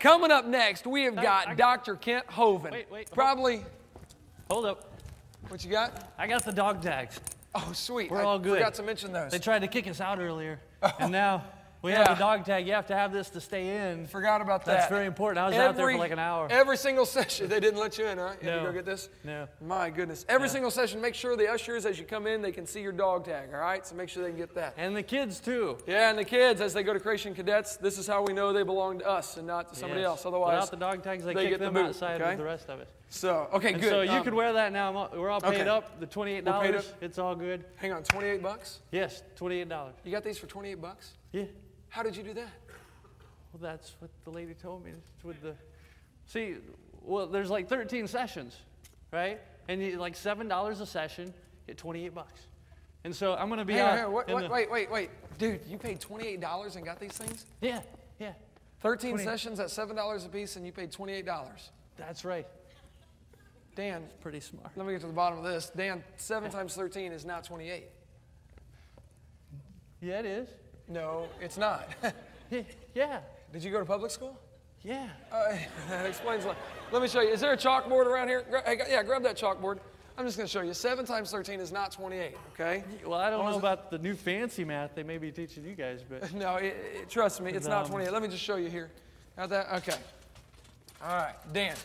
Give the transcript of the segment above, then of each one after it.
coming up next, we have got Dr. Kent Hovind. Wait. Probably. Hold up. What you got? I got the dog tags. Oh, sweet. We're all good. I forgot to mention those. They tried to kick us out earlier, and now we have the dog tag. You have to have this to stay in. Forgot about that. That's very important. I was out there for like an hour. Every single session, they didn't let you in, huh? You had to No. go get this? No. My goodness. Every single session, make sure the ushers, as you come in, they can see your dog tag, all right? So make sure they can get that. And the kids, too. Yeah, and the kids, as they go to Creation Cadets, this is how we know they belong to us and not to somebody else. Otherwise, without the dog tags, they kick kick them the boot, outside with the rest of it. So, okay, and good. So you could wear that now. We're all paid up. The $28. We're paid up. It's all good. Hang on, 28 bucks? Yes, $28. You got these for 28 bucks? Yeah. How did you do that? Well, that's what the lady told me. It's with the, see, well, there's like 13 sessions, right? And you, like $7 a session, get 28 bucks. And so I'm going to be Wait. Dude, you paid $28 and got these things? Yeah. 13 sessions at $7 a piece, and you paid $28. That's right. Dan, it's pretty smart. Let me get to the bottom of this. Dan, 7 times 13 is now 28. Yeah, it is. No, it's not. Yeah. Did you go to public school? Yeah. That explains a lot. Let me show you. Is there a chalkboard around here? Grab that chalkboard. I'm just going to show you. 7 times 13 is not 28, okay? Well, I don't know about the new fancy math they may be teaching you guys, but... No, trust me, it's not 28. Let me just show you here. Got that? Okay. All right, Dan.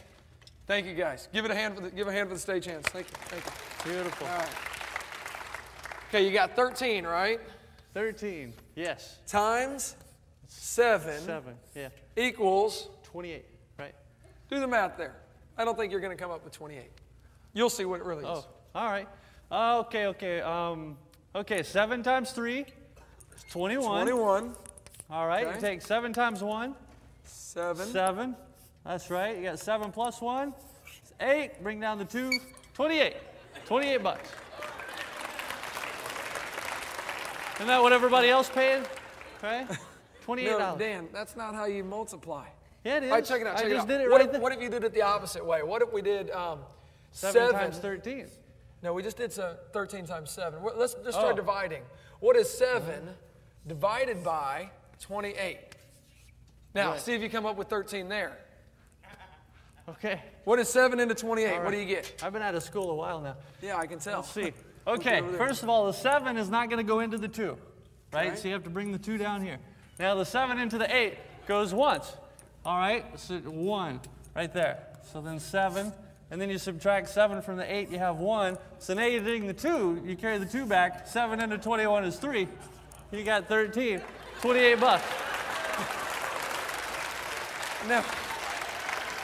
Thank you, guys. Give a hand for the stagehands. Thank you. Beautiful. All right. Okay, you got 13, right? 13, yes. Times 7. 7, yeah. Equals 28, right? Do the math there. I don't think you're going to come up with 28. You'll see what it really is. Oh, all right. Okay, 7 times 3 is 21. 21. All right, Okay. You take 7 times 1. 7. 7. That's right. You got 7 plus 1. It's 8. Bring down the 2. 28. 28 bucks. Isn't that what everybody else paid? Right? $28. No, Dan, that's not how you multiply. Yeah, it is. All right, check it out. I just did it right there. What if you did it the opposite way? What if we did 7 times 13? No, we just did 13 times 7. Let's just try dividing. What is 7 divided by 28? Now, see if you come up with 13 there. Okay. What is 7 into 28? Right. What do you get? I've been out of school a while now. Yeah, I can tell. Let's see. Okay, first of all, the 7 is not going to go into the 2, right? So you have to bring the 2 down here. Now, the 7 into the 8 goes once. All right, so 1 right there. So then 7, and then you subtract 7 from the 8, you have 1. So now you're doing the 2, you carry the 2 back. 7 into 21 is 3. You got 13, 28 bucks. No.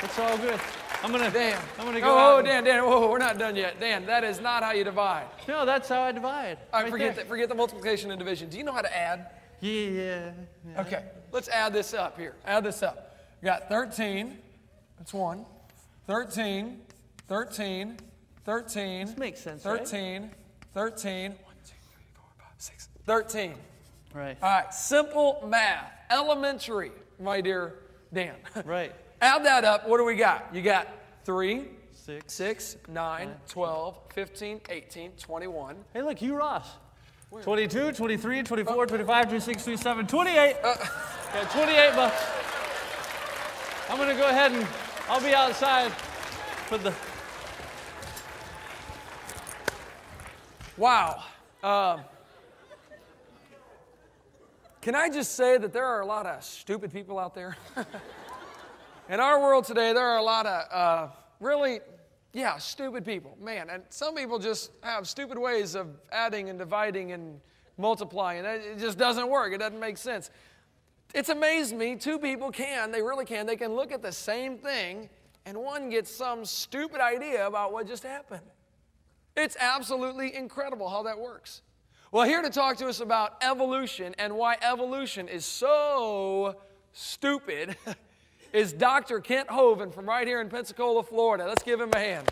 It's all good. I'm gonna go. Dan. Whoa, we're not done yet. Dan, that is not how you divide. No, that's how I divide. All right, forget the multiplication and division. Do you know how to add? Yeah. Okay, let's add this up here. Add this up. We got 13. That's 1. 13. 13. 13. This makes sense, 13. Right? 13. 1, 2, 3, 4, 5, 6. 13. Right. All right, simple math. Elementary, my dear Dan. Right. Add that up. What do we got? You got 3, 6, 9, 12, 15, 18, 21. Hey, look, Hugh Ross. 22, 23, 24, 25, 26, 27, 28. Got 28 bucks. I'm going to go ahead and I'll be outside for the... Wow. Can I just say that there are a lot of stupid people out there? In our world today, there are a lot of really, stupid people. Man, and some people just have stupid ways of adding and dividing and multiplying. It just doesn't work. It doesn't make sense. It's amazed me. 2 people they really can. They can look at the same thing, and one gets some stupid idea about what just happened. It's absolutely incredible how that works. Well, here to talk to us about evolution and why evolution is so stupid is Dr. Kent Hovind from right here in Pensacola, Florida. Let's give him a hand.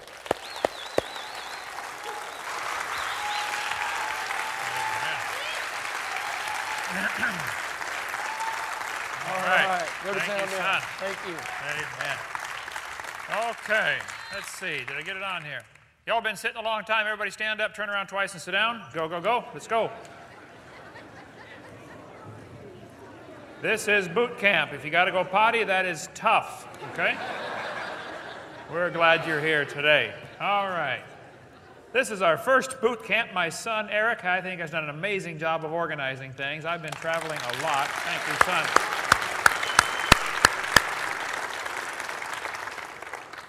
All right. Go to town now. Thank you. Amen. Okay. Let's see. Did I get it on here? Y'all been sitting a long time. Everybody stand up, turn around twice, and sit down. Go, go, go. Let's go. This is boot camp. If you got to go potty, that is tough, okay? We're glad you're here today. All right. This is our first boot camp. My son, Eric, I think has done an amazing job of organizing things. I've been traveling a lot. Thank you, son.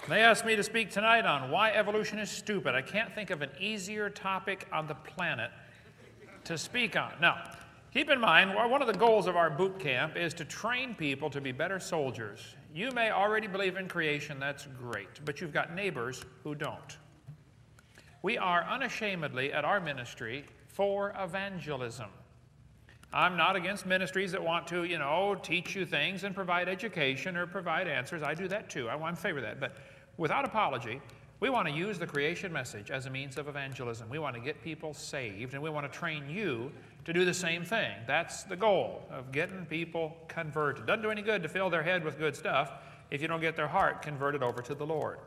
They asked me to speak tonight on why evolution is stupid. I can't think of an easier topic on the planet to speak on. Now, keep in mind, one of the goals of our boot camp is to train people to be better soldiers. You may already believe in creation, that's great, but you've got neighbors who don't. We are unashamedly at our ministry for evangelism. I'm not against ministries that want to, teach you things and provide education or provide answers. I do that too. I'm in favor of that. But without apology, we want to use the creation message as a means of evangelism. We want to get people saved, and we want to train you to do the same thing. That's the goal of getting people converted. Doesn't do any good to fill their head with good stuff if you don't get their heart converted over to the Lord.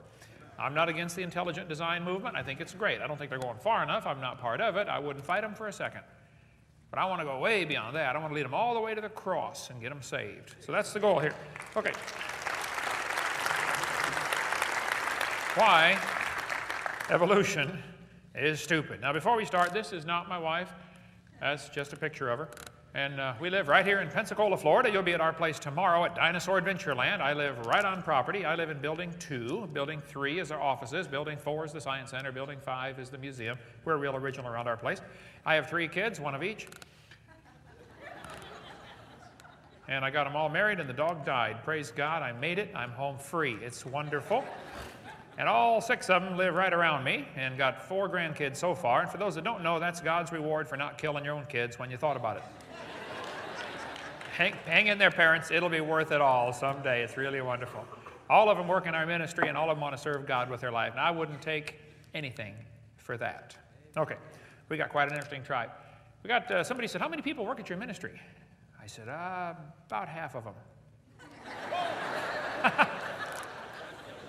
I'm not against the intelligent design movement. I think it's great. I don't think they're going far enough. I'm not part of it. I wouldn't fight them for a second. But I want to go way beyond that. I want to lead them all the way to the cross and get them saved. So that's the goal here. Okay. Why evolution is stupid. Now, before we start, this is not my wife. That's just a picture of her. And we live right here in Pensacola, Florida. You'll be at our place tomorrow at Dinosaur Adventureland. I live right on property. I live in Building 2. Building 3 is our offices. Building 4 is the Science Center. Building 5 is the museum. We're real original around our place. I have 3 kids, 1 of each. And I got them all married, and the dog died. Praise God, I made it. I'm home free. It's wonderful. And all 6 of them live right around me, and got 4 grandkids so far. And for those that don't know, that's God's reward for not killing your own kids when you thought about it. Hang in there, parents. It'll be worth it all someday. It's really wonderful. All of them work in our ministry, and all of them want to serve God with their life. And I wouldn't take anything for that. Okay, we got quite an interesting tribe. We got, somebody said, how many people work at your ministry? I said, about half of them.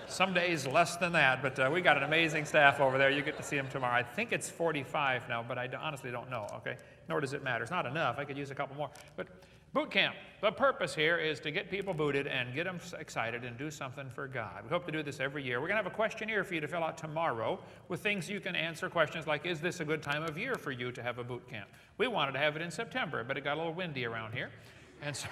Some days less than that, but we got an amazing staff over there. You get to see them tomorrow. I think it's 45 now, but I honestly don't know, okay? Nor does it matter. It's not enough. I could use a couple more. But boot camp, the purpose here is to get people booted and get them excited and do something for God. We hope to do this every year. We're going to have a questionnaire for you to fill out tomorrow with things you can answer, questions like, is this a good time of year for you to have a boot camp? We wanted to have it in September, but it got a little windy around here, and so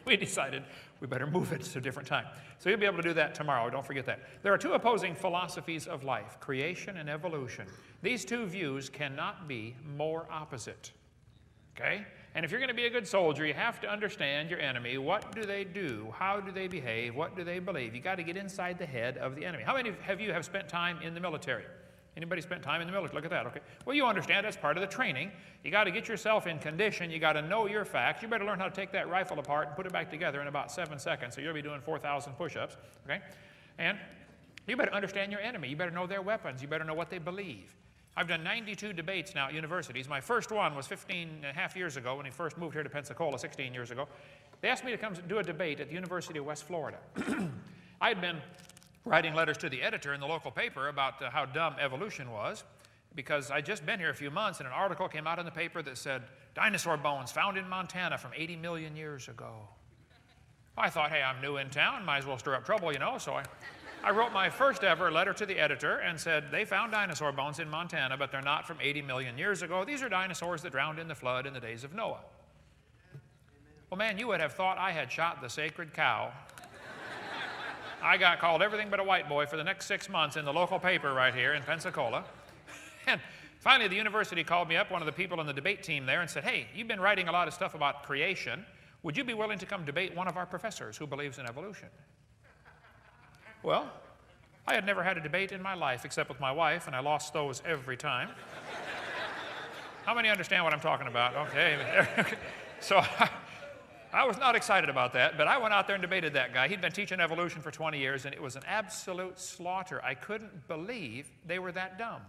we decided we better move it to a different time. So you'll be able to do that tomorrow. Don't forget that. There are 2 opposing philosophies of life, creation and evolution. These 2 views cannot be more opposite. Okay? And if you're going to be a good soldier, you have to understand your enemy. What do they do? How do they behave? What do they believe? You got to get inside the head of the enemy. How many of you have spent time in the military? Anybody spent time in the military? Look at that, okay. Well, you understand that's part of the training. You got to get yourself in condition. You got to know your facts. You better learn how to take that rifle apart and put it back together in about 7 seconds. So you'll be doing 4,000 push-ups, okay? And you better understand your enemy. You better know their weapons. You better know what they believe. I've done 92 debates now at universities. My first one was 15 and a half years ago when he first moved here to Pensacola 16 years ago. They asked me to come do a debate at the University of West Florida. I had been writing letters to the editor in the local paper about how dumb evolution was, because I'd just been here a few months and an article came out in the paper that said, dinosaur bones found in Montana from 80 million years ago. I thought, hey, I'm new in town, might as well stir up trouble, so I wrote my first ever letter to the editor and said, they found dinosaur bones in Montana, but they're not from 80 million years ago. These are dinosaurs that drowned in the flood in the days of Noah. Well, man, you would have thought I had shot the sacred cow. I got called everything but a white boy for the next 6 months in the local paper right here in Pensacola. And finally, the university called me up, one of the people in the debate team there, and said, hey, you've been writing a lot of stuff about creation. Would you be willing to come debate one of our professors who believes in evolution? Well, I had never had a debate in my life except with my wife, and I lost those every time. How many understand what I'm talking about? Okay. So I was not excited about that, but I went out there and debated that guy. He'd been teaching evolution for 20 years, and it was an absolute slaughter. I couldn't believe they were that dumb.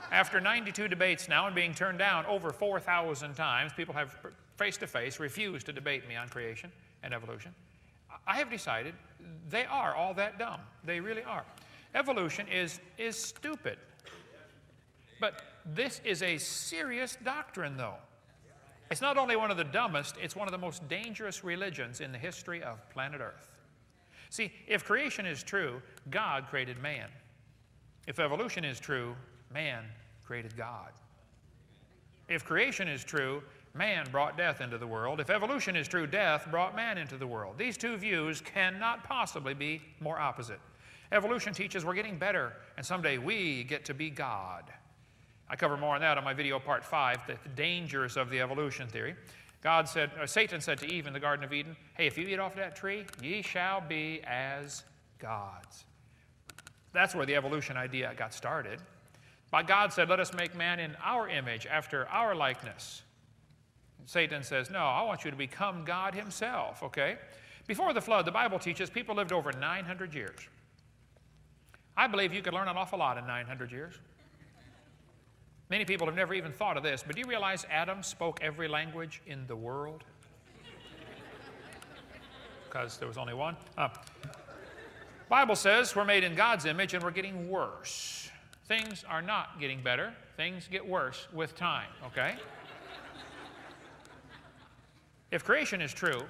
After 92 debates now and being turned down over 4,000 times, people have face-to-face refused to debate me on creation and evolution. I have decided they are all that dumb. They really are. Evolution is stupid. But this is a serious doctrine, though. It's not only one of the dumbest, it's one of the most dangerous religions in the history of planet Earth. See, if creation is true, God created man. If evolution is true, man created God. If creation is true, man brought death into the world. If evolution is true, death brought man into the world. These two views cannot possibly be more opposite. Evolution teaches we're getting better, and someday we get to be God. I cover more on that on my video part 5, the dangers of the evolution theory. Satan said to Eve in the Garden of Eden, hey, if you eat off that tree, ye shall be as gods. That's where the evolution idea got started. But God said, let us make man in our image, after our likeness. Satan says, no, I want you to become God himself, okay? Before the flood, the Bible teaches people lived over 900 years. I believe you could learn an awful lot in 900 years. Many people have never even thought of this, but do you realize Adam spoke every language in the world? Because there was only one. Bible says we're made in God's image and we're getting worse. Things are not getting better. Things get worse with time, okay? If creation is true,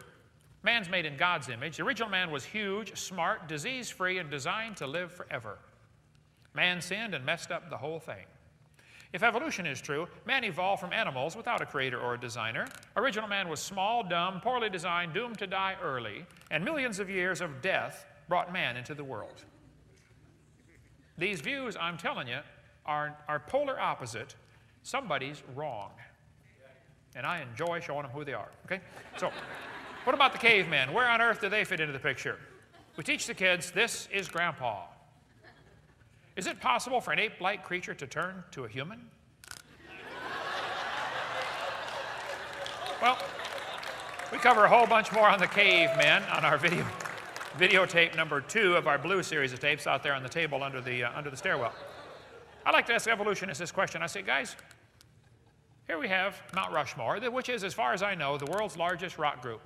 man's made in God's image. The original man was huge, smart, disease-free, and designed to live forever. Man sinned and messed up the whole thing. If evolution is true, man evolved from animals without a creator or a designer. Original man was small, dumb, poorly designed, doomed to die early, and millions of years of death brought man into the world. These views, I'm telling you, are polar opposite. Somebody's wrong. And I enjoy showing them who they are, okay? So, what about the cavemen? Where on earth do they fit into the picture? We teach the kids, this is Grandpa. Is it possible for an ape-like creature to turn to a human? Well, we cover a whole bunch more on the cavemen on our videotape number 2 of our blue series of tapes out there on the table under the stairwell. I like to ask evolutionists this question. I say, guys, here we have Mount Rushmore, which is, as far as I know, the world's largest rock group.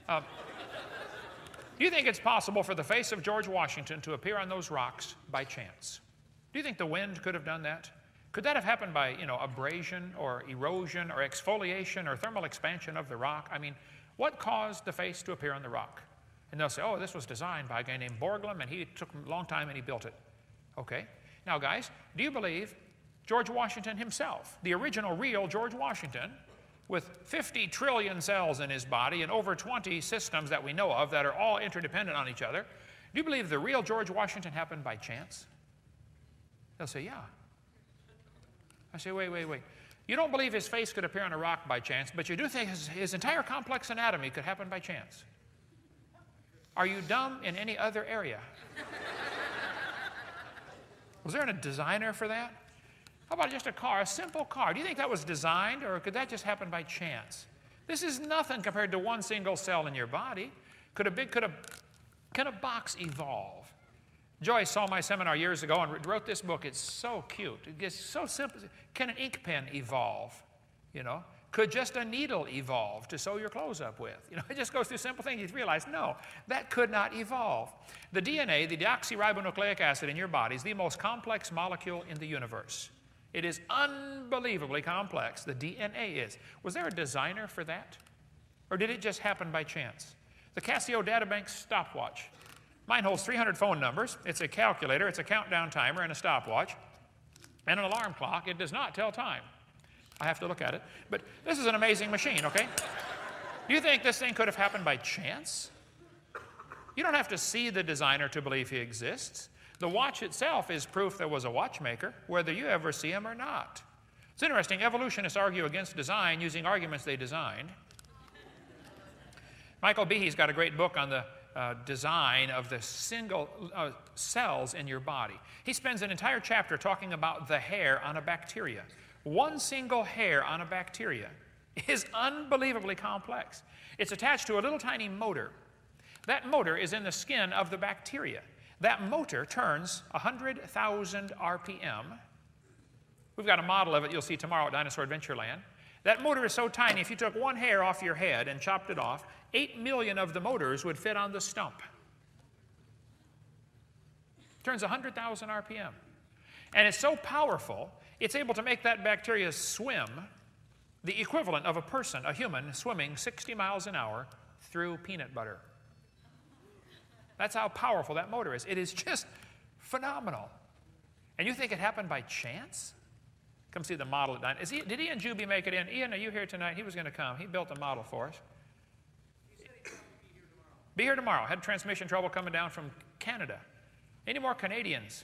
Do you think it's possible for the face of George Washington to appear on those rocks by chance? Do you think the wind could have done that? Could that have happened by, abrasion or erosion or exfoliation or thermal expansion of the rock? I mean, what caused the face to appear on the rock? And they'll say, oh, this was designed by a guy named Borglum, and he took a long time and he built it. Okay. Now, guys, do you believe George Washington himself, the original real George Washington, with 50 trillion cells in his body and over 20 systems that we know of that are all interdependent on each other, do you believe the real George Washington happened by chance? They'll say, yeah. I say, wait. You don't believe his face could appear on a rock by chance, but you do think his entire complex anatomy could happen by chance. Are you dumb in any other area? Was there a designer for that? How about just a car, a simple car? Do you think that was designed, or could that just happen by chance? This is nothing compared to one single cell in your body. Can a box evolve? Joyce saw my seminar years ago and wrote this book. It's so cute. It's so simple. Can an ink pen evolve? Could just a needle evolve to sew your clothes up with? It just goes through simple things. You realize, no, that could not evolve. The DNA, the deoxyribonucleic acid in your body, is the most complex molecule in the universe. It is unbelievably complex. The DNA is. Was there a designer for that? Or did it just happen by chance? The Casio Databank stopwatch. Mine holds 300 phone numbers. It's a calculator, it's a countdown timer, and a stopwatch, and an alarm clock. It does not tell time. I have to look at it. But this is an amazing machine, okay? Do you think this thing could have happened by chance? You don't have to see the designer to believe he exists. The watch itself is proof there was a watchmaker, whether you ever see him or not. It's interesting. Evolutionists argue against design using arguments they designed. Michael Behe's got a great book on the design of the single cells in your body. He spends an entire chapter talking about the hair on a bacteria. One single hair on a bacteria is unbelievably complex. It's attached to a little tiny motor. That motor is in the skin of the bacteria. That motor turns 100,000 RPM. We've got a model of it you'll see tomorrow at Dinosaur Adventureland. That motor is so tiny, if you took one hair off your head and chopped it off, 8 million of the motors would fit on the stump. Turns 100,000 RPM. And it's so powerful, it's able to make that bacteria swim the equivalent of a person, a human, swimming 60 miles an hour through peanut butter. That's how powerful that motor is. It is just phenomenal. And you think it happened by chance? Come see the model at 9. Did Ian Juby make it in? Ian, are you here tonight? He was going to come. He built a model for us. He said he'd be here tomorrow. Had transmission trouble coming down from Canada. Any more Canadians?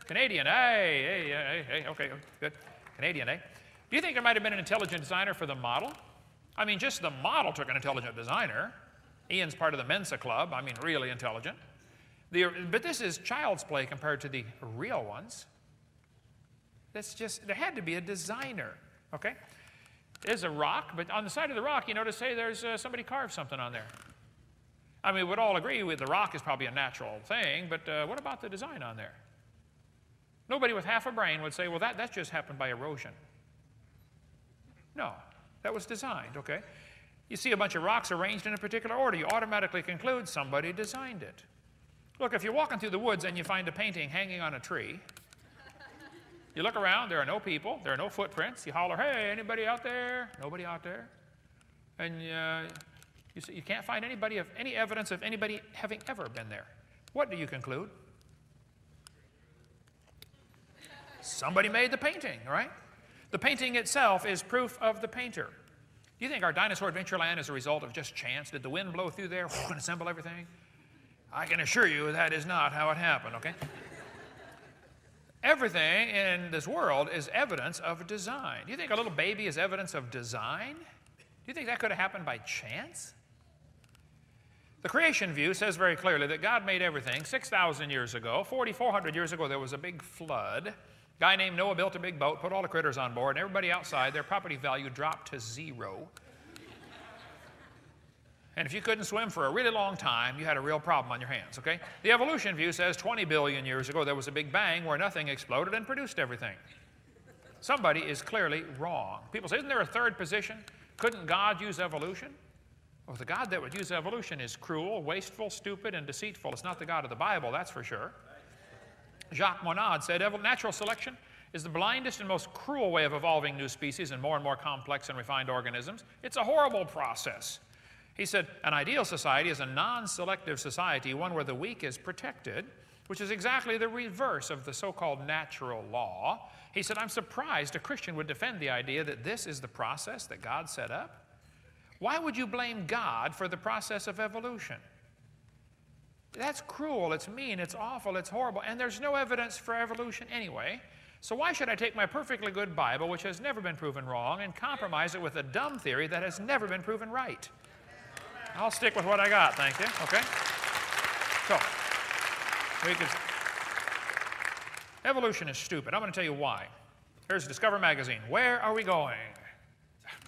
Canadian, hey, okay, good. Canadian, eh? Do you think there might have been an intelligent designer for the model? I mean, just the model took an intelligent designer. Ian's part of the Mensa Club. I mean, really intelligent. But this is child's play compared to the real ones. That's just, there had to be a designer, okay? There's a rock, but on the side of the rock, you notice, hey, there's somebody carved something on there. I mean, we'd all agree with the rock is probably a natural thing, but what about the design on there? Nobody with half a brain would say, well, that just happened by erosion. No, that was designed, okay? You see a bunch of rocks arranged in a particular order, you automatically conclude somebody designed it. Look, if you're walking through the woods and you find a painting hanging on a tree, you look around, there are no people, there are no footprints. You holler, hey, anybody out there? Nobody out there. And you can't find any evidence of anybody having ever been there. What do you conclude? Somebody made the painting, right? The painting itself is proof of the painter. Do you think our dinosaur Adventureland is a result of just chance? Did the wind blow through there and assemble everything? I can assure you that is not how it happened, okay? Everything in this world is evidence of design. Do you think a little baby is evidence of design? Do you think that could have happened by chance? The creation view says very clearly that God made everything 6,000 years ago. 4,400 years ago, there was a big flood. A guy named Noah built a big boat, put all the critters on board, and everybody outside, their property value dropped to 0. And if you couldn't swim for a really long time, you had a real problem on your hands, okay? The evolution view says 20 billion years ago, there was a big bang where nothing exploded and produced everything. Somebody is clearly wrong. People say, isn't there a third position? Couldn't God use evolution? Well, the God that would use evolution is cruel, wasteful, stupid, and deceitful. It's not the God of the Bible, that's for sure. Jacques Monod said, natural selection is the blindest and most cruel way of evolving new species and more complex and refined organisms. It's a horrible process. He said, an ideal society is a non-selective society, one where the weak is protected, which is exactly the reverse of the so-called natural law. He said, I'm surprised a Christian would defend the idea that this is the process that God set up. Why would you blame God for the process of evolution? That's cruel, it's mean, it's awful, it's horrible, and there's no evidence for evolution anyway. So why should I take my perfectly good Bible, which has never been proven wrong, and compromise it with a dumb theory that has never been proven right? I'll stick with what I got, thank you, okay? So, evolution is stupid. I'm going to tell you why. Here's Discover magazine. Where are we going?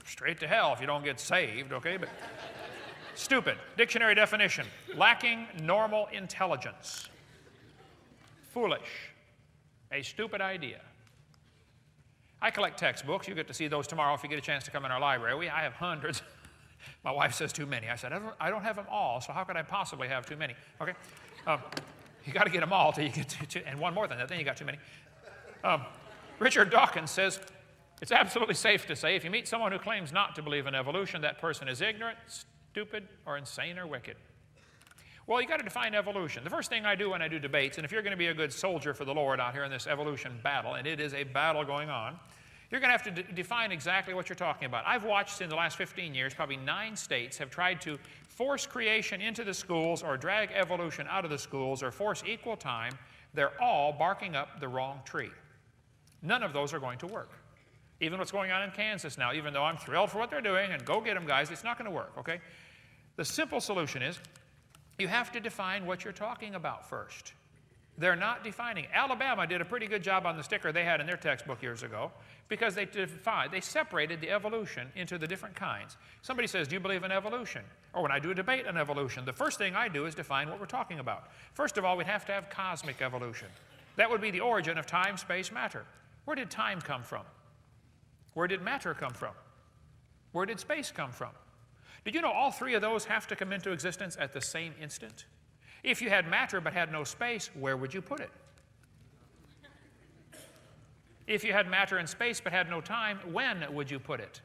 Straight to hell if you don't get saved, okay? But stupid. Dictionary definition. Lacking normal intelligence. Foolish. A stupid idea. I collect textbooks. You get to see those tomorrow if you get a chance to come in our library. I have hundreds. My wife says too many. I said, I don't have them all, so how could I possibly have too many? Okay? You got to get them all till you get to, and one more than that, then you got too many. Richard Dawkins says, it's absolutely safe to say if you meet someone who claims not to believe in evolution, that person is ignorant, stupid, or insane or wicked. Well, you got to define evolution. The first thing I do when I do debates, and if you're going to be a good soldier for the Lord out here in this evolution battle, and it is a battle going on, you're going to have to define exactly what you're talking about. I've watched in the last 15 years, probably 9 states have tried to force creation into the schools or drag evolution out of the schools or force equal time. They're all barking up the wrong tree. None of those are going to work. Even what's going on in Kansas now, even though I'm thrilled for what they're doing, and go get them, guys, it's not going to work, okay? The simple solution is you have to define what you're talking about first. They're not defining. Alabama did a pretty good job on the sticker they had in their textbook years ago because they separated the evolution into the different kinds. Somebody says, do you believe in evolution? Or when I do a debate on evolution, the first thing I do is define what we're talking about. First of all, we'd have to have cosmic evolution. That would be the origin of time, space, matter. Where did time come from? Where did matter come from? Where did space come from? Did you know all 3 of those have to come into existence at the same instant? If you had matter but had no space, where would you put it? If you had matter in space but had no time, when would you put it?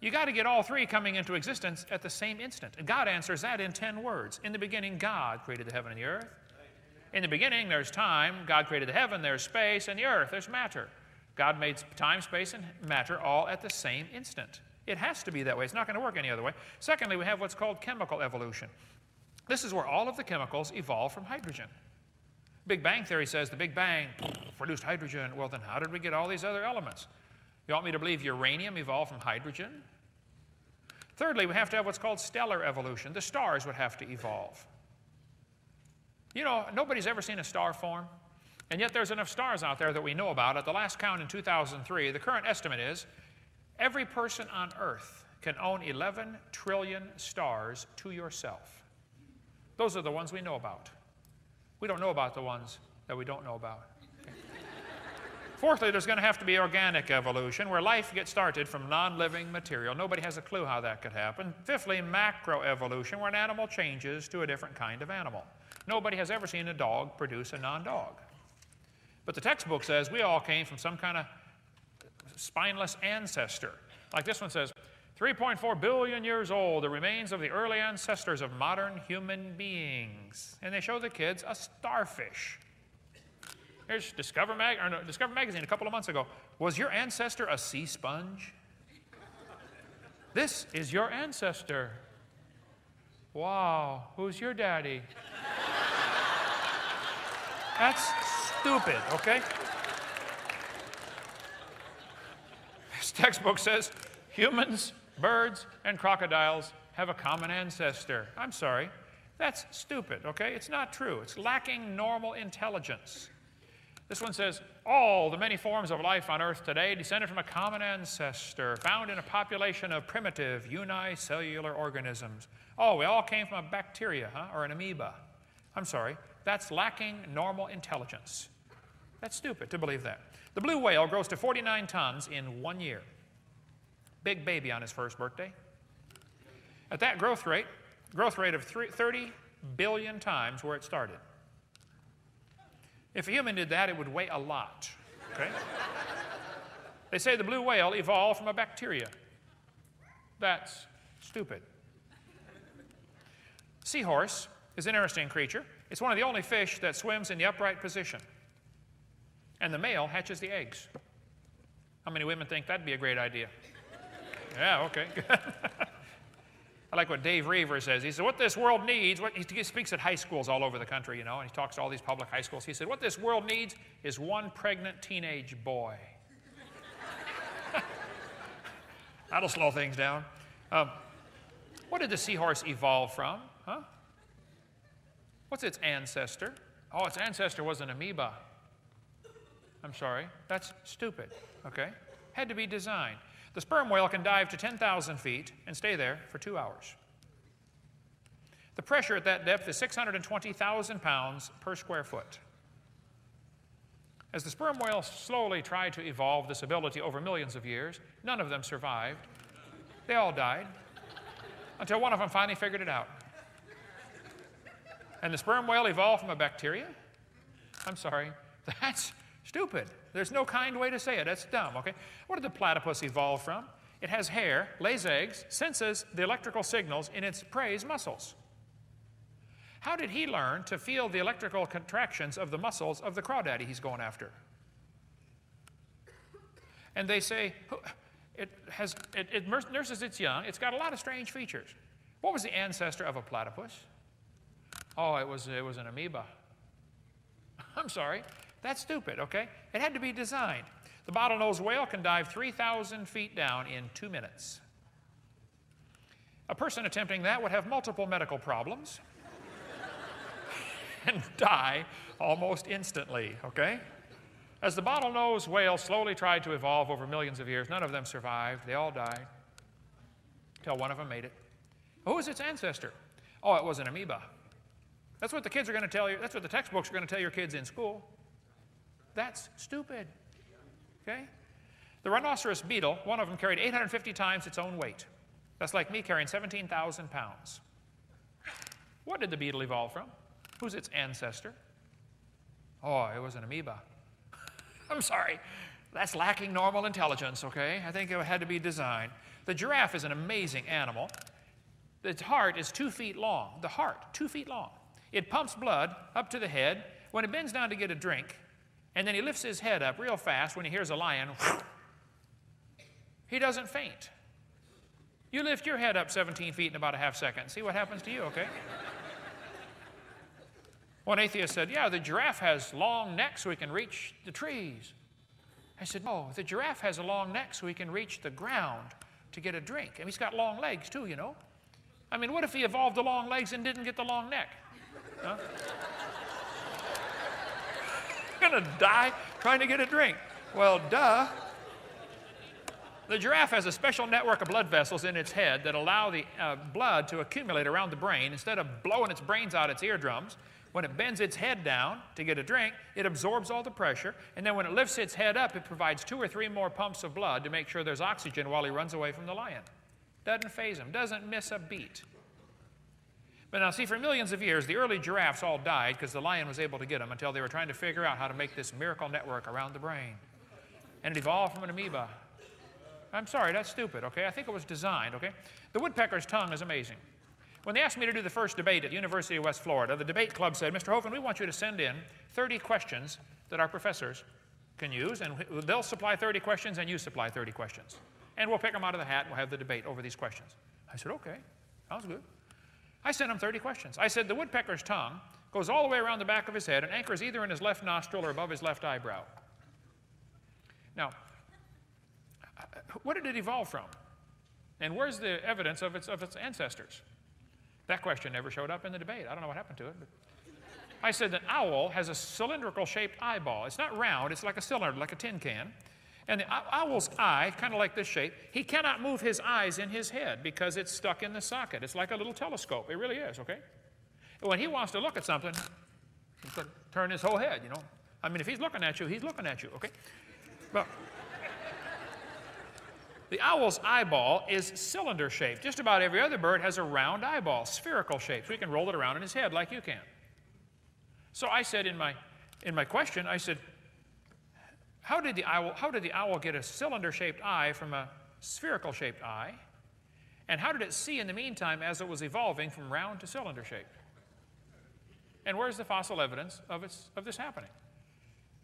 You got to get all three coming into existence at the same instant. And God answers that in 10 words. In the beginning, God created the heaven and the earth. In the beginning, there's time. God created the heaven, there's space, and the earth, there's matter. God made time, space, and matter all at the same instant. It has to be that way. It's not going to work any other way. Secondly, we have what's called chemical evolution. This is where all of the chemicals evolve from hydrogen. Big Bang theory says the Big Bang produced hydrogen. Well, then how did we get all these other elements? You want me to believe uranium evolved from hydrogen? Thirdly, we have to have what's called stellar evolution. The stars would have to evolve. You know, nobody's ever seen a star form, and yet there's enough stars out there that we know about. At the last count in 2003, the current estimate is every person on Earth can own 11 trillion stars to yourself. Those are the ones we know about. We don't know about the ones that we don't know about. Fourthly, there's going to have to be organic evolution, where life gets started from non-living material. Nobody has a clue how that could happen. Fifthly, macroevolution, where an animal changes to a different kind of animal. Nobody has ever seen a dog produce a non-dog. But the textbook says we all came from some kind of spineless ancestor. Like this one says, 3.4 billion years old, the remains of the early ancestors of modern human beings. And they show the kids a starfish. Here's Discover Magazine a couple of months ago. Was your ancestor a sea sponge? This is your ancestor. Wow, who's your daddy? That's stupid, okay? This textbook says humans, birds, and crocodiles have a common ancestor. I'm sorry, that's stupid, okay? It's not true. It's lacking normal intelligence. This one says, all the many forms of life on Earth today descended from a common ancestor found in a population of primitive unicellular organisms. Oh, we all came from a bacteria, huh? Or an amoeba. I'm sorry, that's lacking normal intelligence. That's stupid to believe that. The blue whale grows to 49 tons in 1 year. Big baby on his first birthday. At that growth rate of 30 billion times where it started. If a human did that, it would weigh a lot, okay? They say the blue whale evolved from a bacteria. That's stupid. Seahorse is an interesting creature. It's one of the only fish that swims in the upright position. And the male hatches the eggs. How many women think that'd be a great idea? Yeah, okay, good. I like what Dave Reaver says. He said, what this world needs, he speaks at high schools all over the country, you know, and he talks to all these public high schools. He said, what this world needs is one pregnant teenage boy. That'll slow things down. What did the seahorse evolve from? Huh? What's its ancestor? Oh, its ancestor was an amoeba. I'm sorry, that's stupid, okay? Had to be designed. The sperm whale can dive to 10,000 feet and stay there for 2 hours. The pressure at that depth is 620,000 pounds per square foot. As the sperm whale slowly tried to evolve this ability over millions of years, none of them survived. They all died until one of them finally figured it out. And the sperm whale evolved from a bacteria? I'm sorry, that's stupid. There's no kind way to say it. That's dumb, okay? What did the platypus evolve from? It has hair, lays eggs, senses the electrical signals in its prey's muscles. How did he learn to feel the electrical contractions of the muscles of the crawdaddy he's going after? And they say it nurses its young. It's got a lot of strange features. What was the ancestor of a platypus? Oh, it was an amoeba. I'm sorry. That's stupid, okay? It had to be designed. The bottlenose whale can dive 3,000 feet down in 2 minutes. A person attempting that would have multiple medical problems and die almost instantly, okay? As the bottlenose whale slowly tried to evolve over millions of years, none of them survived. They all died until one of them made it. Who was its ancestor? Oh, it was an amoeba. That's what the kids are going to tell you. That's what the textbooks are going to tell your kids in school. That's stupid, okay? The rhinoceros beetle, one of them carried 850 times its own weight. That's like me carrying 17,000 pounds. What did the beetle evolve from? Who's its ancestor? Oh, it was an amoeba. I'm sorry. That's lacking normal intelligence, okay? I think it had to be designed. The giraffe is an amazing animal. Its heart is 2 feet long. The heart, 2 feet long. It pumps blood up to the head. When it bends down to get a drink, and then he lifts his head up real fast when he hears a lion, he doesn't faint. You lift your head up 17 feet in about a half second. See what happens to you, okay? One atheist said, yeah, the giraffe has long neck so he can reach the trees. I said, no, the giraffe has a long neck so he can reach the ground to get a drink. And he's got long legs too, you know. I mean, what if he evolved the long legs and didn't get the long neck? Huh? Gonna die trying to get a drink. Well, duh. The giraffe has a special network of blood vessels in its head that allow the blood to accumulate around the brain. Instead of blowing its brains out its eardrums, when it bends its head down to get a drink, it absorbs all the pressure, and then when it lifts its head up, it provides 2 or 3 more pumps of blood to make sure there's oxygen while he runs away from the lion. Doesn't faze him, doesn't miss a beat. But now, see, for millions of years, the early giraffes all died because the lion was able to get them until they were trying to figure out how to make this miracle network around the brain. And it evolved from an amoeba. I'm sorry, that's stupid, okay? I think it was designed, okay? The woodpecker's tongue is amazing. When they asked me to do the first debate at the University of West Florida, the debate club said, Mr. Hovind, we want you to send in 30 questions that our professors can use, and they'll supply 30 questions and you supply 30 questions. And we'll pick them out of the hat and we'll have the debate over these questions. I said, okay, sounds good. I sent him 30 questions. I said, the woodpecker's tongue goes all the way around the back of his head and anchors either in his left nostril or above his left eyebrow. Now, what did it evolve from? And where's the evidence of its ancestors? That question never showed up in the debate. I don't know what happened to it. But I said that an owl has a cylindrical shaped eyeball. It's not round, it's like a cylinder, like a tin can. And the owl's eye, kind of like this shape, he cannot move his eyes in his head because it's stuck in the socket. It's like a little telescope. It really is, okay? When he wants to look at something, he's got to turn his whole head, you know. I mean, if he's looking at you, he's looking at you, okay? Well, the owl's eyeball is cylinder shaped. Just about every other bird has a round eyeball, spherical shape, so he can roll it around in his head like you can. So I said in my question, I said, how did the owl get a cylinder-shaped eye from a spherical-shaped eye? And how did it see in the meantime as it was evolving from round to cylinder-shaped? And where's the fossil evidence of this happening?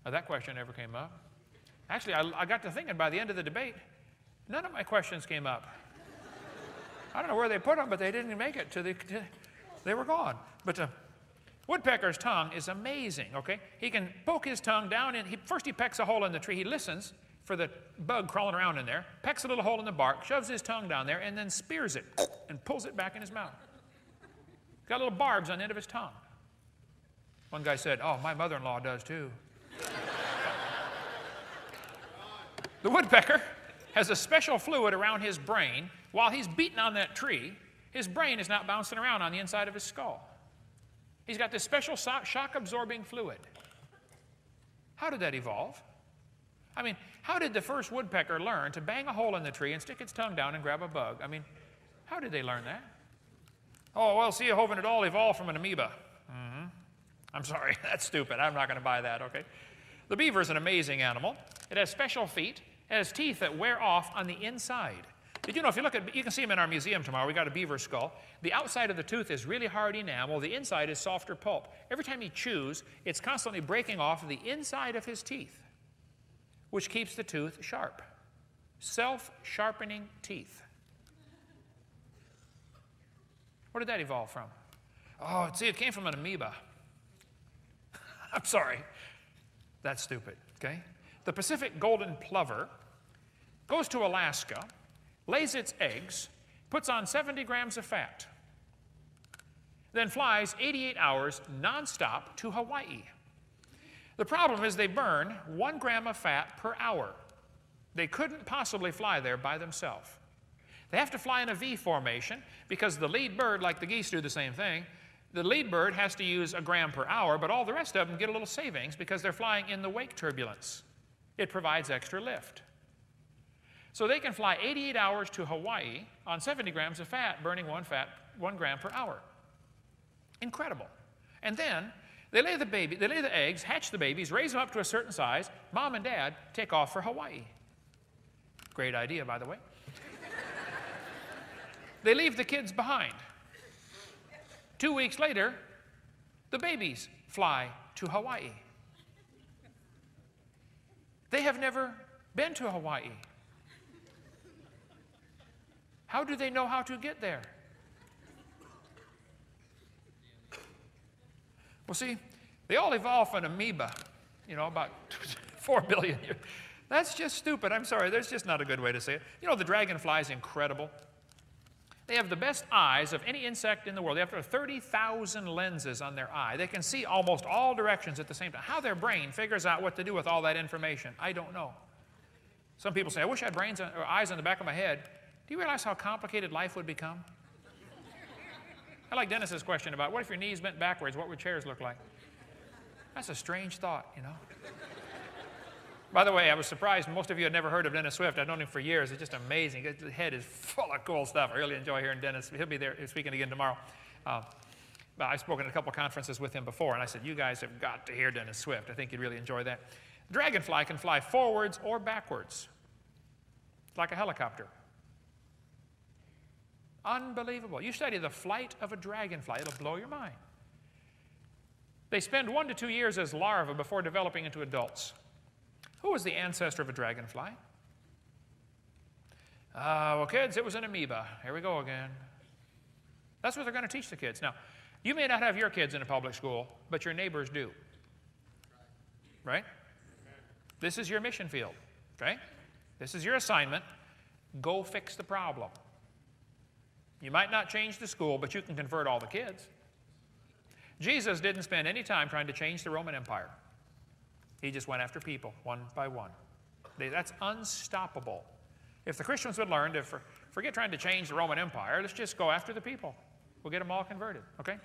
Now, that question never came up. Actually, I got to thinking by the end of the debate, none of my questions came up. I don't know where they put them, but they didn't make it they were gone. But woodpecker's tongue is amazing, okay? He can poke his tongue down in, first he pecks a hole in the tree. He listens for the bug crawling around in there, pecks a little hole in the bark, shoves his tongue down there, and then spears it and pulls it back in his mouth. Got little barbs on the end of his tongue. One guy said, oh, my mother-in-law does too. The woodpecker has a special fluid around his brain. While he's beating on that tree, his brain is not bouncing around on the inside of his skull. He's got this special shock-absorbing fluid. How did that evolve? I mean, how did the first woodpecker learn to bang a hole in the tree and stick its tongue down and grab a bug? I mean, how did they learn that? Oh, well, see, Hovind, it all evolved from an amoeba. I'm sorry, that's stupid. I'm not going to buy that, okay? The beaver is an amazing animal. It has special feet. It has teeth that wear off on the inside. Did you know, if you look at, you can see them in our museum tomorrow. We got a beaver skull. The outside of the tooth is really hard enamel. The inside is softer pulp. Every time he chews, it's constantly breaking off the inside of his teeth, which keeps the tooth sharp. Self-sharpening teeth. Where did that evolve from? Oh, see, it came from an amoeba. I'm sorry. That's stupid, okay? The Pacific golden plover goes to Alaska, lays its eggs, puts on 70 grams of fat, then flies 88 hours nonstop to Hawaii. The problem is they burn 1 gram of fat per hour. They couldn't possibly fly there by themselves. They have to fly in a V formation because the lead bird, like the geese, do the same thing. The lead bird has to use 1 gram per hour, but all the rest of them get a little savings because they're flying in the wake turbulence. It provides extra lift. So they can fly 88 hours to Hawaii on 70 grams of fat, burning 1 gram per hour. Incredible. And then They lay the eggs, hatch the babies, raise them up to a certain size. Mom and Dad take off for Hawaii. Great idea, by the way. They leave the kids behind. 2 weeks later, the babies fly to Hawaii. They have never been to Hawaii. How do they know how to get there? Well, see, they all evolved from amoeba, you know, about 4 billion years. That's just stupid. I'm sorry. There's just not a good way to say it. You know, the dragonfly is incredible. They have the best eyes of any insect in the world. They have 30,000 lenses on their eye. They can see almost all directions at the same time. How their brain figures out what to do with all that information, I don't know. Some people say, I wish I had brains or eyes on the back of my head. Do you realize how complicated life would become? I like Dennis's question about what if your knees bent backwards, what would chairs look like? That's a strange thought, you know. By the way, I was surprised most of you had never heard of Dennis Swift. I've known him for years. It's just amazing. His head is full of cool stuff. I really enjoy hearing Dennis. He'll be there speaking again tomorrow. I've spoken at a couple of conferences with him before, and I said, you guys have got to hear Dennis Swift. I think you'd really enjoy that. The dragonfly can fly forwards or backwards. It's like a helicopter. Unbelievable. You study the flight of a dragonfly, it'll blow your mind. They spend 1 to 2 years as larvae before developing into adults. Who was the ancestor of a dragonfly? Well, kids, it was an amoeba. Here we go again. That's what they're going to teach the kids. Now, you may not have your kids in a public school, but your neighbors do. Right? This is your mission field. Okay? This is your assignment. Go fix the problem. You might not change the school, but you can convert all the kids. Jesus didn't spend any time trying to change the Roman Empire. He just went after people, one by one. That's unstoppable. If the Christians would learn to forget trying to change the Roman Empire, let's just go after the people. We'll get them all converted, okay?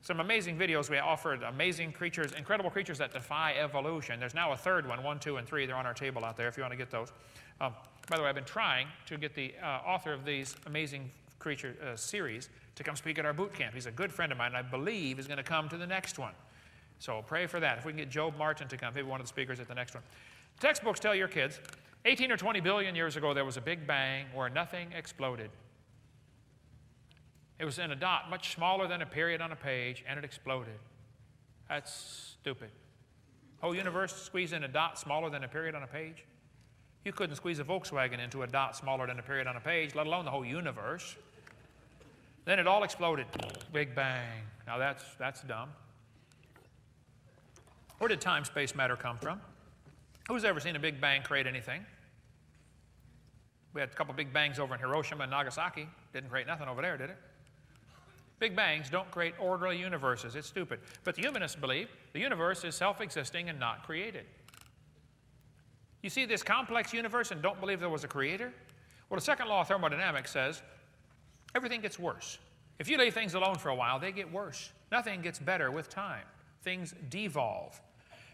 Some amazing videos we offered, amazing creatures, incredible creatures that defy evolution. There's now a third one, 1, 2, and 3. They're on our table out there if you want to get those. By the way, I've been trying to get the author of these amazing creature series to come speak at our boot camp. He's a good friend of mine, and I believe is going to come to the next one. So pray for that. If we can get Job Martin to come, maybe one of the speakers at the next one. Textbooks tell your kids, 18 or 20 billion years ago, there was a big bang where nothing exploded. It was in a dot much smaller than a period on a page, and it exploded. That's stupid. Whole universe squeezed in a dot smaller than a period on a page? You couldn't squeeze a Volkswagen into a dot smaller than a period on a page, let alone the whole universe. Then it all exploded. Big bang. Now that's dumb. Where did time, space, matter come from? Who's ever seen a big bang create anything? We had a couple big bangs over in Hiroshima and Nagasaki. Didn't create nothing over there, did it? Big bangs don't create orderly universes. It's stupid. But the humanists believe the universe is self-existing and not created. You see this complex universe and don't believe there was a creator? Well, the second law of thermodynamics says everything gets worse. If you leave things alone for a while, they get worse. Nothing gets better with time. Things devolve.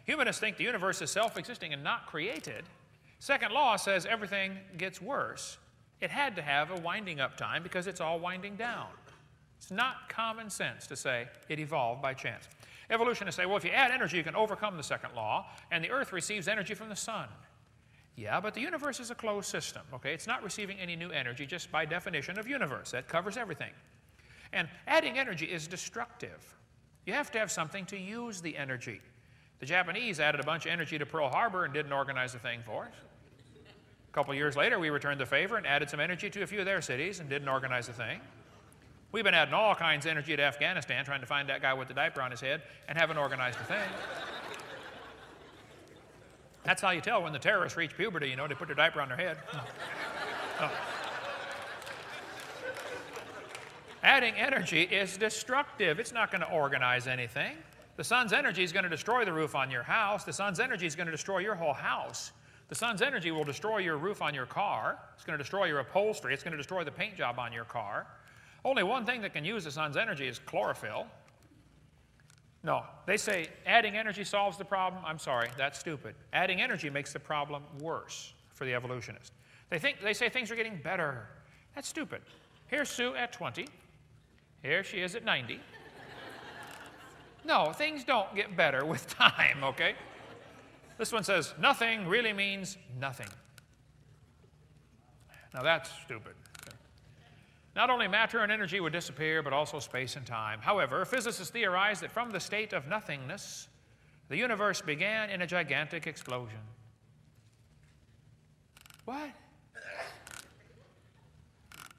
Humanists think the universe is self-existing and not created. Second law says everything gets worse. It had to have a winding up time because it's all winding down. It's not common sense to say it evolved by chance. Evolutionists say, well, if you add energy, you can overcome the second law, and the Earth receives energy from the sun. Yeah, but the universe is a closed system, okay? It's not receiving any new energy just by definition of universe. That covers everything. And adding energy is destructive. You have to have something to use the energy. The Japanese added a bunch of energy to Pearl Harbor and didn't organize the thing for us. A couple years later, we returned the favor and added some energy to a few of their cities and didn't organize the thing. We've been adding all kinds of energy to Afghanistan, trying to find that guy with the diaper on his head, and haven't organized a thing. That's how you tell when the terrorists reach puberty, you know, they put their diaper on their head. Oh. Adding energy is destructive. It's not going to organize anything. The sun's energy is going to destroy the roof on your house. The sun's energy is going to destroy your whole house. The sun's energy will destroy your roof on your car. It's going to destroy your upholstery. It's going to destroy the paint job on your car. Only one thing that can use the sun's energy is chlorophyll. No, they say adding energy solves the problem. I'm sorry, that's stupid. Adding energy makes the problem worse for the evolutionists. They say things are getting better. That's stupid. Here's Sue at 20. Here she is at 90. No, things don't get better with time, okay? This one says, nothing really means nothing. Now that's stupid. Okay. Not only matter and energy would disappear, but also space and time. However, physicists theorize that from the state of nothingness, the universe began in a gigantic explosion. What?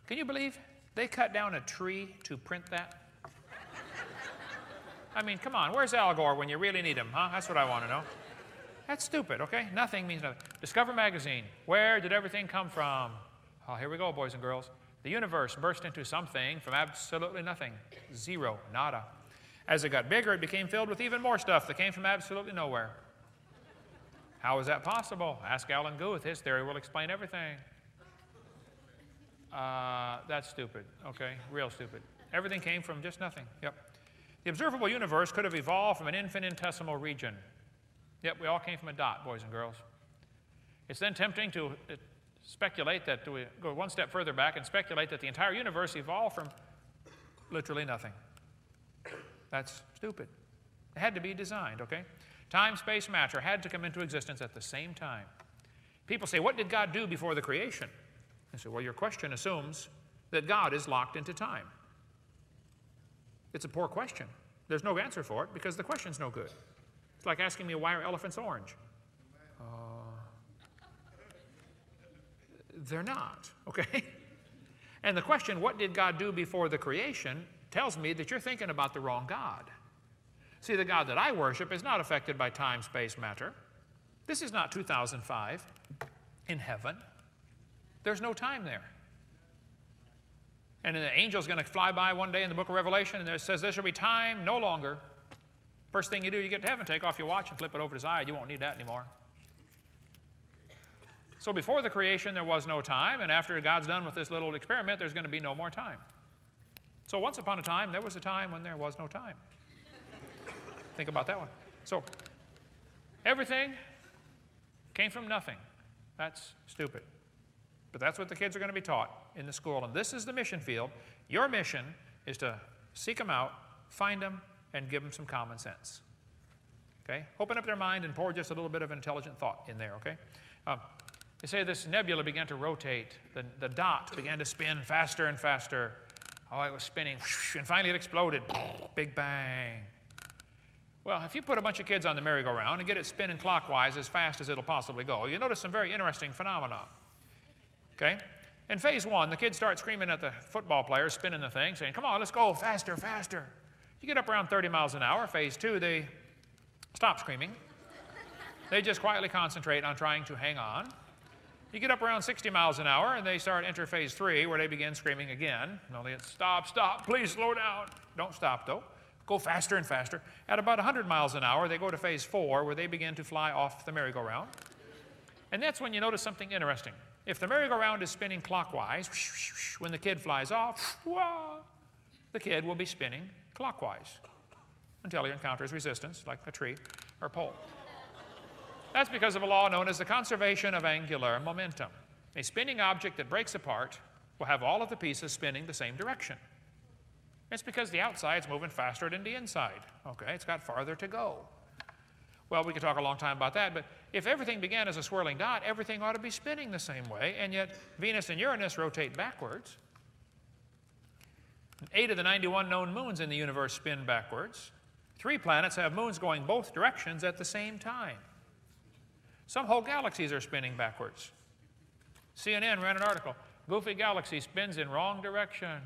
Can you believe they cut down a tree to print that? I mean, come on, where's Al Gore when you really need him, huh? That's what I want to know. That's stupid, okay? Nothing means nothing. Discover magazine. Where did everything come from? Oh, here we go, boys and girls. The universe burst into something from absolutely nothing. Zero, nada. As it got bigger, it became filled with even more stuff that came from absolutely nowhere. How is that possible? Ask Alan Guth. His theory will explain everything. That's stupid, okay? Real stupid. Everything came from just nothing. Yep. The observable universe could have evolved from an infinitesimal region. Yep, we all came from a dot, boys and girls. It's then tempting to speculate that, we go one step further back and speculate that the entire universe evolved from literally nothing. That's stupid. It had to be designed, okay? Time, space, matter had to come into existence at the same time. People say, what did God do before the creation? I say, well, your question assumes that God is locked into time. It's a poor question. There's no answer for it because the question's no good. It's like asking me why are elephants orange? They're not, okay? And the question, what did God do before the creation, tells me that you're thinking about the wrong God. See, the God that I worship is not affected by time, space, matter. This is not 2005 in heaven. There's no time there. And the angel's going to fly by one day in the book of Revelation, and it says there shall be time no longer. First thing you do, you get to heaven, take off your watch and flip it over to the side. You won't need that anymore. So before the creation, there was no time, and after God's done with this little experiment, there's going to be no more time. So once upon a time, there was a time when there was no time. Think about that one. So everything came from nothing. That's stupid. But that's what the kids are going to be taught in the school, and this is the mission field. Your mission is to seek them out, find them, and give them some common sense. Okay? Open up their mind and pour just a little bit of intelligent thought in there, okay? They say this nebula began to rotate. The dot began to spin faster and faster. Oh, it was spinning, and finally it exploded. Big bang. Well, if you put a bunch of kids on the merry-go-round and get it spinning clockwise as fast as it'll possibly go, you'll notice some very interesting phenomena. Okay? In phase one, the kids start screaming at the football players spinning the thing, saying, come on, let's go, faster, faster. You get up around 30 miles an hour. Phase two, they stop screaming. They just quietly concentrate on trying to hang on. You get up around 60 miles an hour, and they enter phase three, where they begin screaming again. Only it's stop, stop, please slow down. Don't stop, though. Go faster and faster. At about 100 miles an hour, they go to phase four, where they begin to fly off the merry-go-round. And that's when you notice something interesting. If the merry-go-round is spinning clockwise, when the kid flies off, the kid will be spinning clockwise until he encounters resistance, like a tree or a pole. That's because of a law known as the conservation of angular momentum. A spinning object that breaks apart will have all of the pieces spinning the same direction. It's because the outside's moving faster than the inside. Okay, it's got farther to go. Well, we could talk a long time about that, but if everything began as a swirling dot, everything ought to be spinning the same way, and yet Venus and Uranus rotate backwards. 8 of the 91 known moons in the universe spin backwards. 3 planets have moons going both directions at the same time. Some whole galaxies are spinning backwards. CNN ran an article, Goofy Galaxy spins in wrong direction.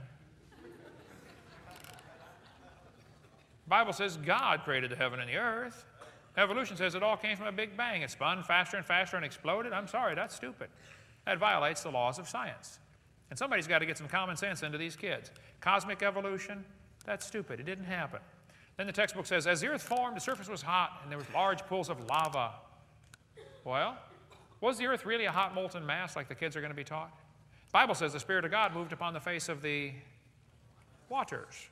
The Bible says God created the heaven and the earth. Evolution says it all came from a big bang. It spun faster and faster and exploded. I'm sorry, that's stupid. That violates the laws of science. And somebody's got to get some common sense into these kids. Cosmic evolution, that's stupid. It didn't happen. Then the textbook says, as the earth formed, the surface was hot, and there was large pools of lava. Well, was the earth really a hot molten mass like the kids are going to be taught? The Bible says the Spirit of God moved upon the face of the waters.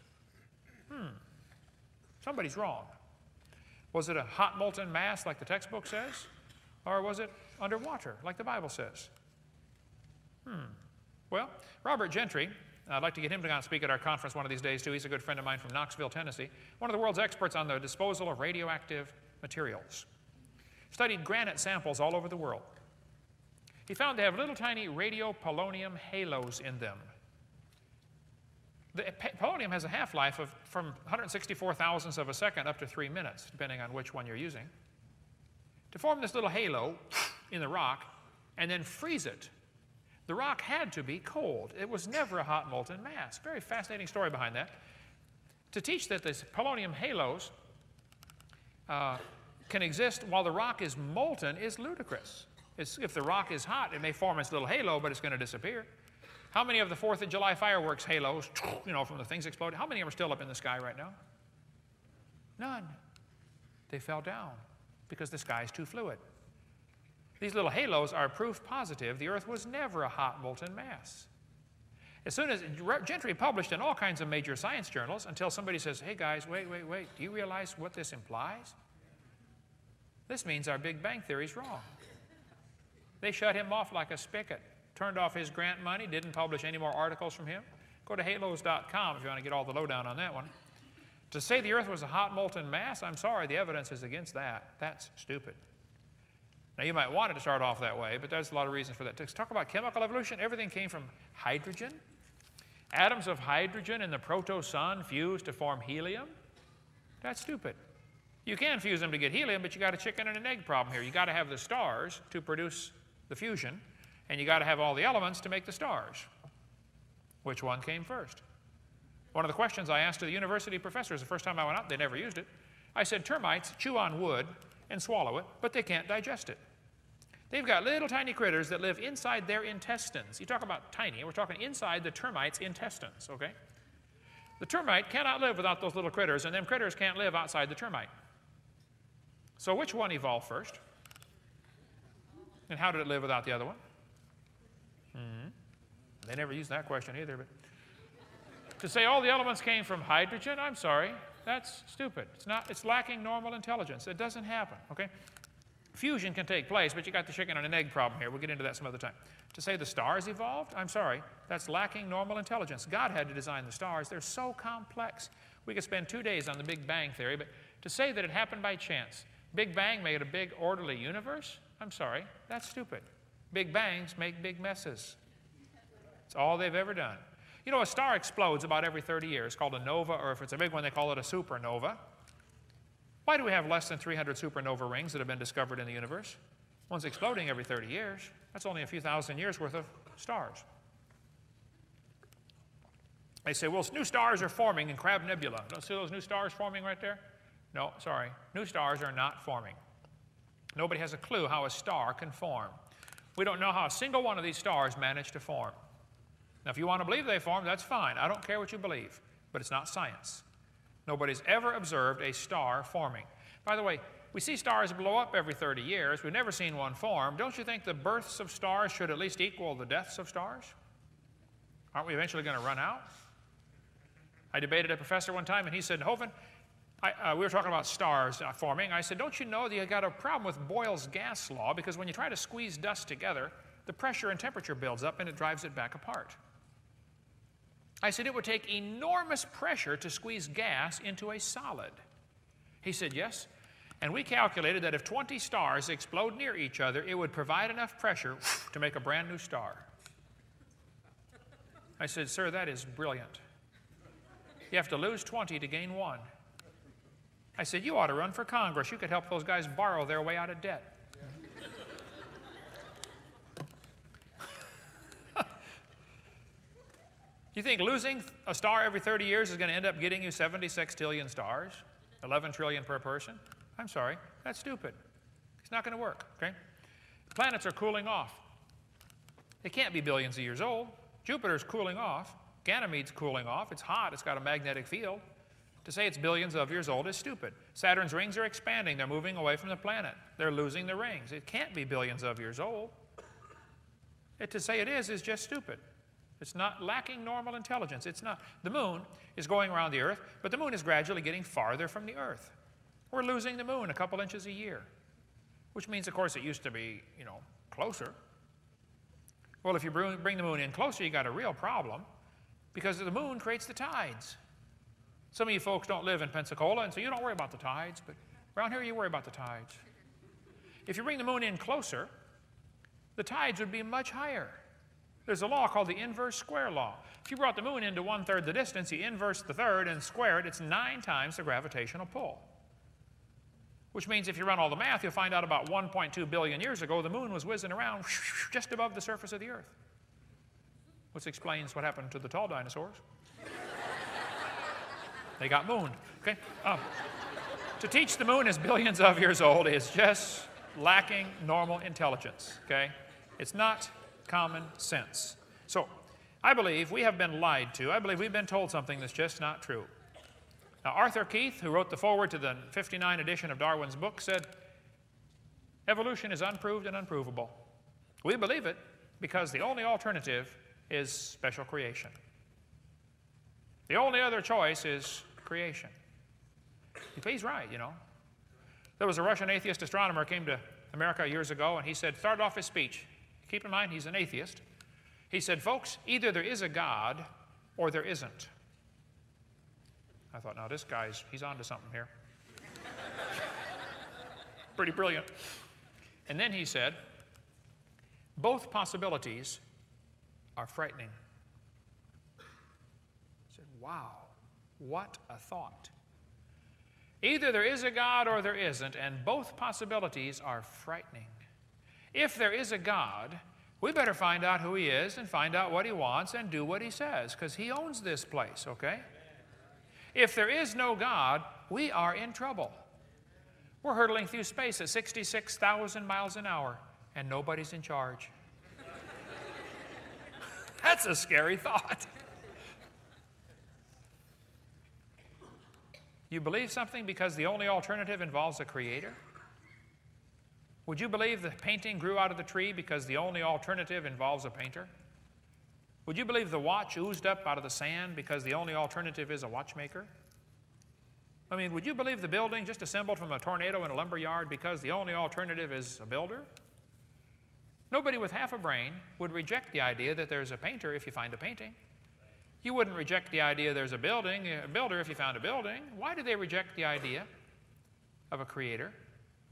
Somebody's wrong. Was it a hot molten mass like the textbook says? Or was it underwater like the Bible says? Well, Robert Gentry I'd like to get him to come and speak at our conference one of these days, too. He's a good friend of mine from Knoxville, Tennessee. One of the world's experts on the disposal of radioactive materials. Studied granite samples all over the world. He found they have little tiny radiopolonium halos in them. The polonium has a half-life of from 164 thousandths of a second up to 3 minutes, depending on which one you're using. To form this little halo in the rock and then freeze it, the rock had to be cold. It was never a hot molten mass. Very fascinating story behind that. To teach that these polonium halos can exist while the rock is molten is ludicrous. If the rock is hot, it may form its little halo, but it's going to disappear. How many of the 4th of July fireworks halos, from the things exploding, how many of them are still up in the sky right now? None. They fell down because the sky is too fluid. These little halos are proof positive the Earth was never a hot molten mass. As soon as Gentry published in all kinds of major science journals until somebody says, hey guys, wait, do you realize what this implies? This means our Big Bang theory is wrong. They shut him off like a spigot, turned off his grant money, didn't publish any more articles from him. Go to halos.com if you want to get all the lowdown on that one. To say the Earth was a hot molten mass, I'm sorry, the evidence is against that. That's stupid. Now, you might want it to start off that way, but there's a lot of reasons for that. To talk about chemical evolution, everything came from hydrogen. Atoms of hydrogen in the proto-sun fused to form helium. That's stupid. You can fuse them to get helium, but you got a chicken and an egg problem here. You got to have the stars to produce the fusion, and you got to have all the elements to make the stars. Which one came first? One of the questions I asked to the university professors the first time I went out, they never used it. I said, termites chew on wood and swallow it, but they can't digest it. They've got little tiny critters that live inside their intestines. You talk about tiny, we're talking inside the termite's intestines, okay? The termite cannot live without those little critters, and them critters can't live outside the termite. So which one evolved first? And how did it live without the other one? They never used that question either. But to say all the elements came from hydrogen, I'm sorry, that's stupid. It's lacking normal intelligence. It doesn't happen, okay? Fusion can take place, but you got the chicken and an egg problem here. We'll get into that some other time. To say the stars evolved, I'm sorry, that's lacking normal intelligence. God had to design the stars. They're so complex. We could spend 2 days on the Big Bang theory, but to say that it happened by chance, Big Bang made a big orderly universe, I'm sorry, that's stupid. Big Bangs make big messes. It's all they've ever done. You know, a star explodes about every 30 years, called a nova, or if it's a big one, they call it a supernova. Why do we have less than 300 supernova rings that have been discovered in the universe? One's exploding every 30 years. That's only a few thousand years worth of stars. They say, well, new stars are forming in Crab Nebula. Don't see those new stars forming right there? No, sorry. New stars are not forming. Nobody has a clue how a star can form. We don't know how a single one of these stars managed to form. Now, if you want to believe they formed, that's fine. I don't care what you believe, but it's not science. Nobody's ever observed a star forming. By the way, we see stars blow up every 30 years. We've never seen one form. Don't you think the births of stars should at least equal the deaths of stars? Aren't we eventually going to run out? I debated a professor one time, and he said, Hovind, we were talking about stars forming. I said, don't you know that you got a problem with Boyle's gas law? Because when you try to squeeze dust together, the pressure and temperature builds up, and it drives it back apart. I said, it would take enormous pressure to squeeze gas into a solid. He said, yes. And we calculated that if 20 stars explode near each other, it would provide enough pressure to make a brand new star. I said, sir, that is brilliant. You have to lose 20 to gain 1. I said, you ought to run for Congress. You could help those guys borrow their way out of debt. You think losing a star every 30 years is going to end up getting you 70 sextillion stars? 11 trillion per person? I'm sorry, that's stupid. It's not going to work, okay? Planets are cooling off. They can't be billions of years old. Jupiter's cooling off. Ganymede's cooling off. It's hot. It's got a magnetic field. To say it's billions of years old is stupid. Saturn's rings are expanding. They're moving away from the planet. They're losing the rings. It can't be billions of years old. To say it is just stupid. It's not lacking normal intelligence. It's not. The moon is going around the Earth, but the moon is gradually getting farther from the Earth. We're losing the moon a couple inches a year, which means, of course, it used to be, closer. Well, if you bring the moon in closer, you got a real problem. Because the moon creates the tides. Some of you folks don't live in Pensacola, and so you don't worry about the tides, but around here you worry about the tides. If you bring the moon in closer, the tides would be much higher. There's a law called the inverse square law. If you brought the moon into 1/3 the distance, you inverse the third and square it, it's 9 times the gravitational pull. Which means if you run all the math, you'll find out about 1.2 billion years ago, the moon was whizzing around just above the surface of the earth. Which explains what happened to the tall dinosaurs. They got mooned, okay? To teach the moon is billions of years old is just lacking normal intelligence, okay? It's not common sense. So, I believe we have been lied to. I believe we've been told something that's just not true. Now, Arthur Keith, who wrote the foreword to the 59 edition of Darwin's book, said, evolution is unproved and unprovable. We believe it because the only alternative is special creation. The only other choice is creation. He's right, you know. There was a Russian atheist astronomer came to America years ago, and he said, started off his speech. Keep in mind, he's an atheist. He said, folks, either there is a God or there isn't. I thought, now this guy's, he's on to something here. Pretty brilliant. And then he said, both possibilities are frightening. I said, wow, what a thought. Either there is a God or there isn't, and both possibilities are frightening. If there is a God, we better find out who he is and find out what he wants and do what he says, because he owns this place, okay? If there is no God, we are in trouble. We're hurtling through space at 66,000 miles an hour, and nobody's in charge. That's a scary thought. You believe something because the only alternative involves a creator? Would you believe the painting grew out of the tree because the only alternative involves a painter? Would you believe the watch oozed up out of the sand because the only alternative is a watchmaker? I mean, would you believe the building just assembled from a tornado in a lumber yard because the only alternative is a builder? Nobody with half a brain would reject the idea that there's a painter if you find a painting. You wouldn't reject the idea there's a builder if you found a building. Why do they reject the idea of a creator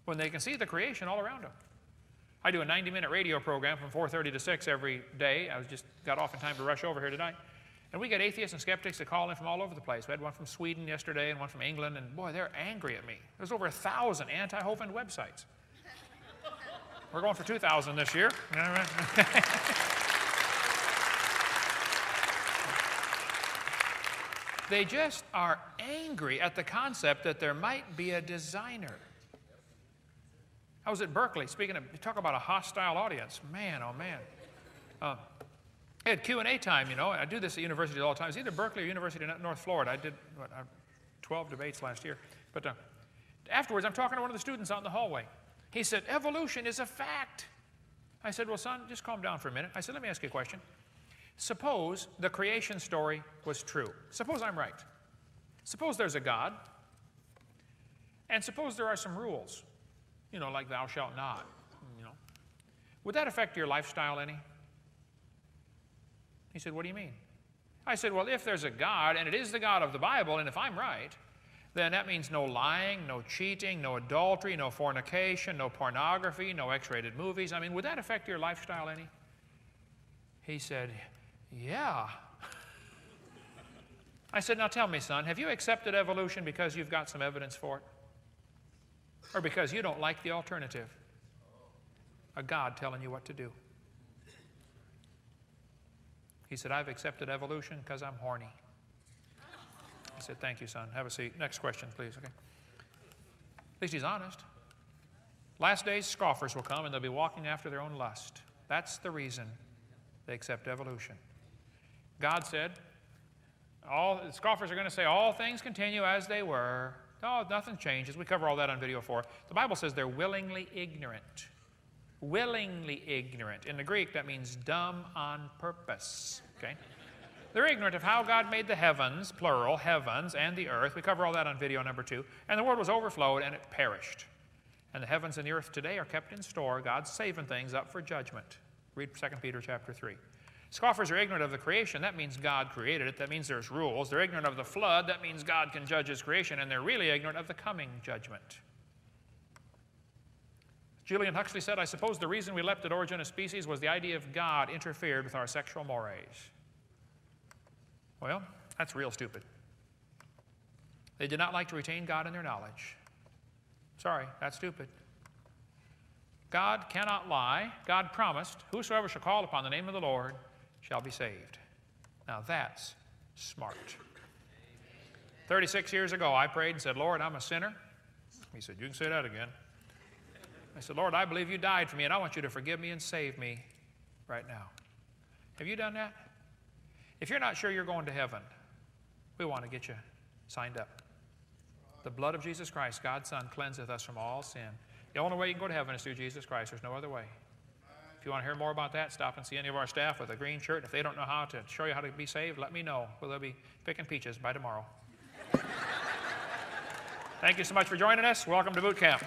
when they can see the creation all around them? I do a 90-minute radio program from 4:30 to 6 every day. I just got off in time to rush over here tonight. And we get atheists and skeptics that call in from all over the place. We had one from Sweden yesterday and one from England, and boy, they're angry at me. There's over 1,000 anti-Hovind websites. We're going for 2,000 this year. They just are angry at the concept that there might be a designer. I was at Berkeley, talk about a hostile audience. Man, oh man. I had Q&A time, you know. I do this at universities all the time. It's either Berkeley or University of North Florida. I did 12 debates last year. But afterwards, I'm talking to one of the students out in the hallway. He said, evolution is a fact. I said, well, son, just calm down for a minute. I said, let me ask you a question. Suppose the creation story was true. Suppose I'm right. Suppose there's a God. And suppose there are some rules. You know, like thou shalt not, you know. Would that affect your lifestyle any? He said, what do you mean? I said, well, if there's a God, and it is the God of the Bible, and if I'm right, then that means no lying, no cheating, no adultery, no fornication, no pornography, no X-rated movies. I mean, would that affect your lifestyle any? He said, yeah. I said, now tell me, son, have you accepted evolution because you've got some evidence for it? Or because you don't like the alternative? A God telling you what to do. He said, I've accepted evolution because I'm horny. I said, thank you, son. Have a seat. Next question, please. Okay. At least he's honest. Last days, scoffers will come and they'll be walking after their own lust. That's the reason they accept evolution. God said, scoffers are going to say, all things continue as they were. Oh, nothing changes. We cover all that on video 4. The Bible says they're willingly ignorant. Willingly ignorant. In the Greek, that means dumb on purpose. Okay? They're ignorant of how God made the heavens, plural, heavens, and the earth. We cover all that on video number 2. And the world was overflowed, and it perished. And the heavens and the earth today are kept in store. God's saving things up for judgment. Read 2 Peter chapter 3. Scoffers are ignorant of the creation. That means God created it. That means there's rules. They're ignorant of the flood. That means God can judge his creation. And they're really ignorant of the coming judgment. Julian Huxley said, I suppose the reason we leapt at origin of species was the idea of God interfered with our sexual mores. Well, that's real stupid. They did not like to retain God in their knowledge. Sorry, that's stupid. God cannot lie. God promised, whosoever shall call upon the name of the Lord shall be saved. Now that's smart. 36 years ago, I prayed and said, Lord, I'm a sinner. He said, you can say that again. I said, Lord, I believe you died for me, and I want you to forgive me and save me right now. Have you done that? If you're not sure you're going to heaven, we want to get you signed up. The blood of Jesus Christ, God's Son, cleanseth us from all sin. The only way you can go to heaven is through Jesus Christ. There's no other way. If you want to hear more about that, stop and see any of our staff with a green shirt. If they don't know how to show you how to be saved, let me know. We'll be picking peaches by tomorrow. Thank you so much for joining us. Welcome to boot camp.